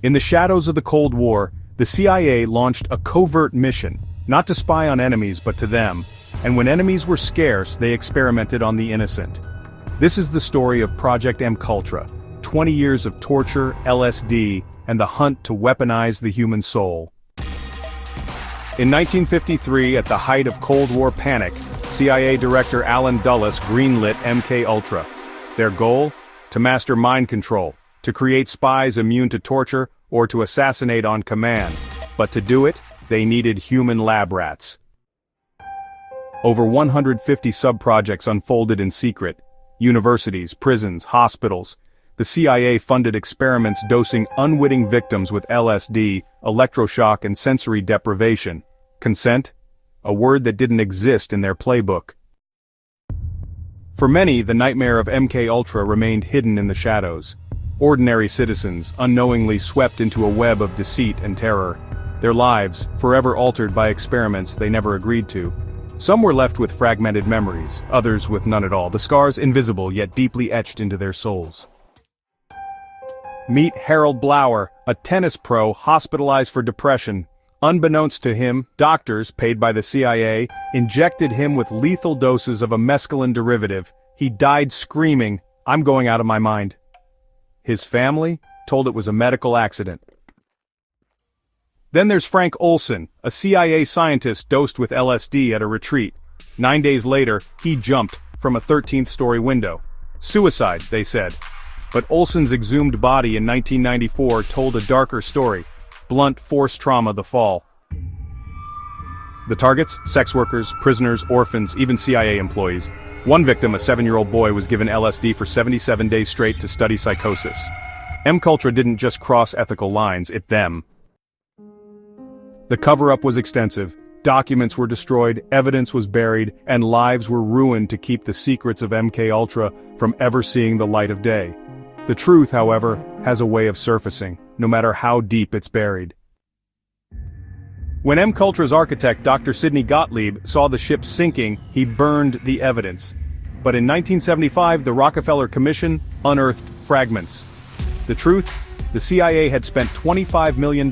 In the shadows of the Cold War, the CIA launched a covert mission, not to spy on enemies but to them, and when enemies were scarce, they experimented on the innocent. This is the story of Project MKUltra, 20 years of torture, LSD, and the hunt to weaponize the human soul. In 1953, at the height of Cold War panic, CIA Director Allen Dulles greenlit MKUltra. Their goal? To master mind control, to create spies immune to torture, or to assassinate on command. But to do it, they needed human lab rats. Over 150 sub-projects unfolded in secret. Universities, prisons, hospitals. The CIA funded experiments dosing unwitting victims with LSD, electroshock and sensory deprivation. Consent? A word that didn't exist in their playbook. For many, the nightmare of MKUltra remained hidden in the shadows. Ordinary citizens, unknowingly swept into a web of deceit and terror. Their lives, forever altered by experiments they never agreed to. Some were left with fragmented memories, others with none at all, the scars invisible yet deeply etched into their souls. Meet Harold Blower, a tennis pro hospitalized for depression. Unbeknownst to him, doctors, paid by the CIA, injected him with lethal doses of a mescaline derivative. He died screaming, "I'm going out of my mind." His family told it was a medical accident. Then there's Frank Olson, a CIA scientist dosed with LSD at a retreat. 9 days later, he jumped from a 13th-story window. Suicide, they said. But Olson's exhumed body in 1994 told a darker story. Blunt force trauma, the fall. The targets? Sex workers, prisoners, orphans, even CIA employees. One victim, a 7-year-old boy, was given LSD for 77 days straight to study psychosis. MKUltra didn't just cross ethical lines, it them. The cover-up was extensive. Documents were destroyed, evidence was buried, and lives were ruined to keep the secrets of MKUltra from ever seeing the light of day. The truth, however, has a way of surfacing, no matter how deep it's buried. When MKUltra's architect, Dr. Sidney Gottlieb, saw the ship sinking, he burned the evidence. But in 1975, the Rockefeller Commission unearthed fragments. The truth? The CIA had spent $25 million,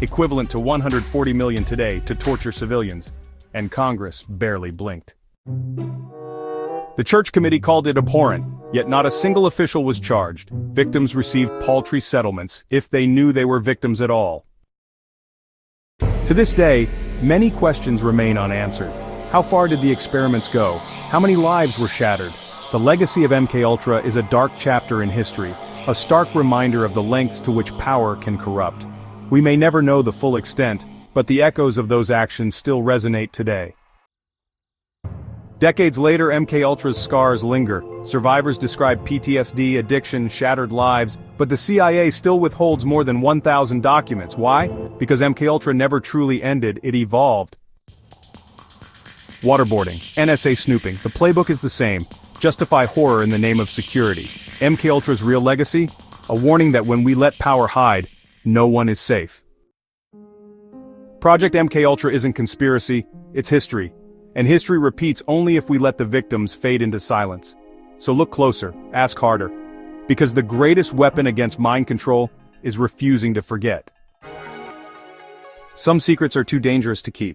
equivalent to $140 million today, to torture civilians. And Congress barely blinked. The Church Committee called it abhorrent, yet not a single official was charged. Victims received paltry settlements, if they knew they were victims at all. To this day, many questions remain unanswered. How far did the experiments go? How many lives were shattered? The legacy of MKUltra is a dark chapter in history, a stark reminder of the lengths to which power can corrupt. We may never know the full extent, but the echoes of those actions still resonate today. Decades later, MKUltra's scars linger. Survivors describe PTSD, addiction, shattered lives, but the CIA still withholds more than 1,000 documents. Why? Because MKUltra never truly ended, it evolved. Waterboarding, NSA snooping, the playbook is the same. Justify horror in the name of security. MKUltra's real legacy? A warning that when we let power hide, no one is safe. Project MKUltra isn't conspiracy, it's history. And history repeats only if we let the victims fade into silence. So look closer, ask harder. Because the greatest weapon against mind control is refusing to forget. Some secrets are too dangerous to keep.